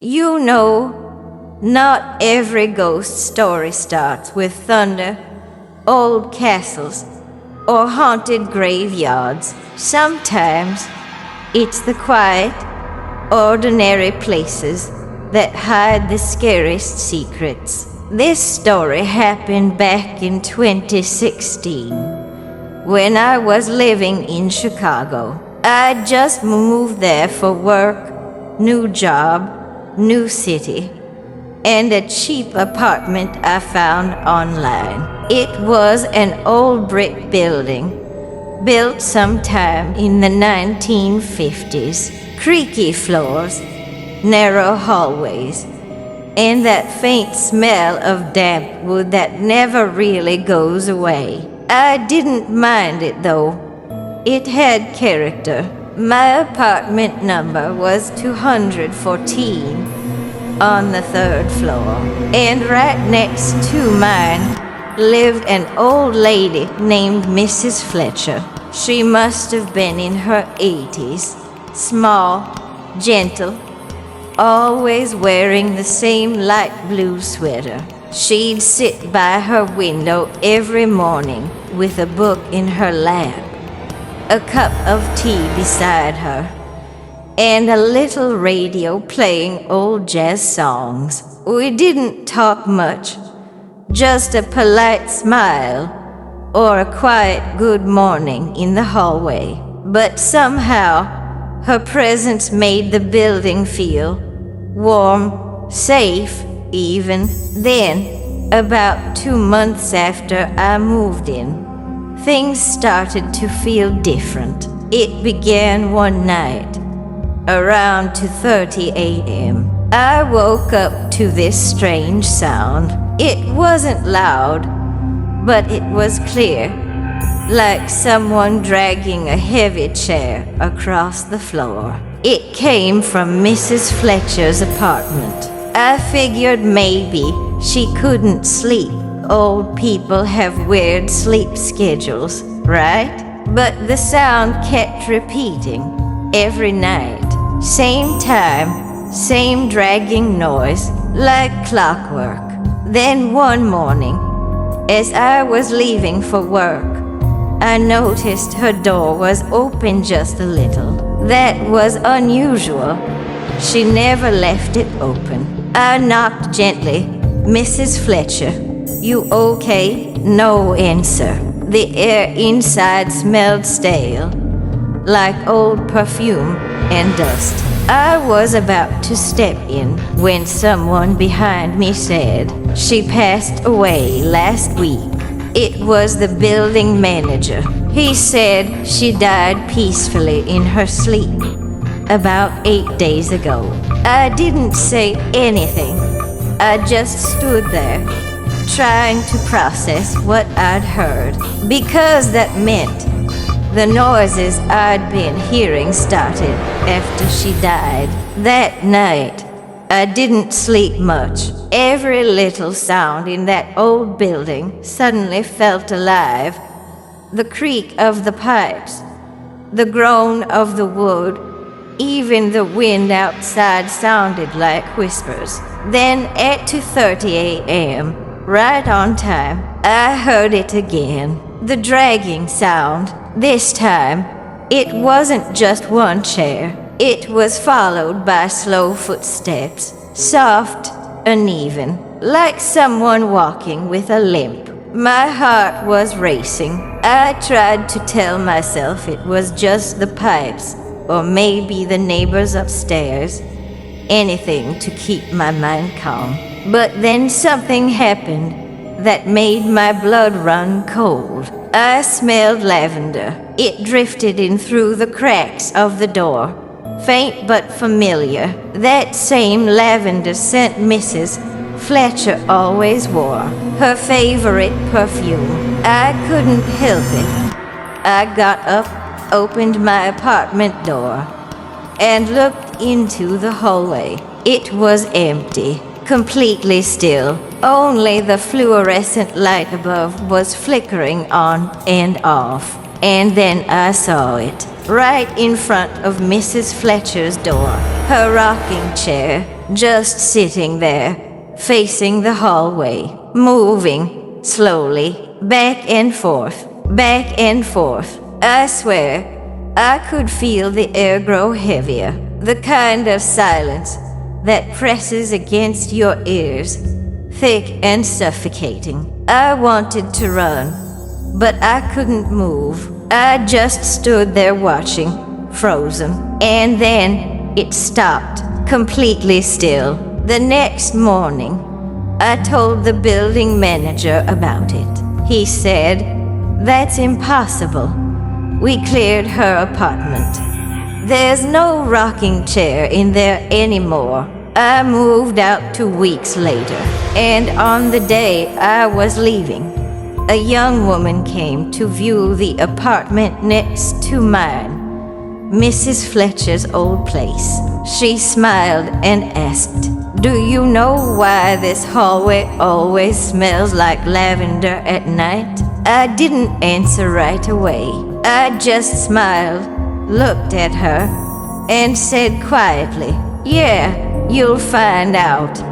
You know, not every ghost story starts with thunder, old castles, or haunted graveyards. Sometimes it's the quiet, ordinary places that hide the scariest secrets. This story happened back in 2016 when I was living in Chicago. I just moved there for work, new job, new city, and a cheap apartment I found online. It was an old brick building, built sometime in the 1950s. Creaky floors, narrow hallways, and that faint smell of damp wood that never really goes away. I didn't mind it though. It had character. My apartment number was 214 on the third floor, and right next to mine lived an old lady named Mrs. Fletcher. She must have been in her 80s, small, gentle, always wearing the same light blue sweater. She'd sit by her window every morning with a book in her lap, a cup of tea beside her, and a little radio playing old jazz songs. We didn't talk much, just a polite smile or a quiet good morning in the hallway. But somehow, her presence made the building feel warm, safe, even. Then, about 2 months after I moved in, things started to feel different. It began one night, around 2:30 a.m. I woke up to this strange sound. It wasn't loud, but it was clear, like someone dragging a heavy chair across the floor. It came from Mrs. Fletcher's apartment. I figured maybe she couldn't sleep. Old people have weird sleep schedules, right? But the sound kept repeating every night. Same time, same dragging noise, like clockwork. Then one morning, as I was leaving for work, I noticed her door was open just a little. That was unusual. She never left it open. I knocked gently. Mrs. Fletcher, you okay? No answer. The air inside smelled stale, like old perfume and dust. I was about to step in when someone behind me said, "She passed away last week." It was the building manager. He said she died peacefully in her sleep about 8 days ago. I didn't say anything. I just stood there, trying to process what I'd heard, because that meant the noises I'd been hearing started after she died. That night, I didn't sleep much. Every little sound in that old building suddenly felt alive. The creak of the pipes, the groan of the wood, even the wind outside sounded like whispers. Then at 2:30 a.m., right on time, I heard it again. The dragging sound. This time, it wasn't just one chair. It was followed by slow footsteps, soft, uneven, like someone walking with a limp. My heart was racing. I tried to tell myself it was just the pipes, or maybe the neighbors upstairs. Anything to keep my mind calm. But then something happened that made my blood run cold. I smelled lavender. It drifted in through the cracks of the door, faint but familiar. That same lavender scent Mrs. Fletcher always wore, her favorite perfume. I couldn't help it. I got up, opened my apartment door, and looked into the hallway. It was empty, completely still. Only the fluorescent light above was flickering on and off. And then I saw it, right in front of Mrs. Fletcher's door. Her rocking chair, just sitting there, facing the hallway, moving slowly, back and forth, back and forth. I swear, I could feel the air grow heavier, the kind of silence that presses against your ears, thick and suffocating. I wanted to run, but I couldn't move. I just stood there watching, frozen. And then it stopped, completely still. The next morning, I told the building manager about it. He said, "That's impossible. We cleared her apartment. There's no rocking chair in there anymore." I moved out 2 weeks later, and on the day I was leaving, a young woman came to view the apartment next to mine, Mrs. Fletcher's old place. She smiled and asked, "Do you know why this hallway always smells like lavender at night?" I didn't answer right away. I just smiled, looked at her, and said quietly, "Yeah, you'll find out."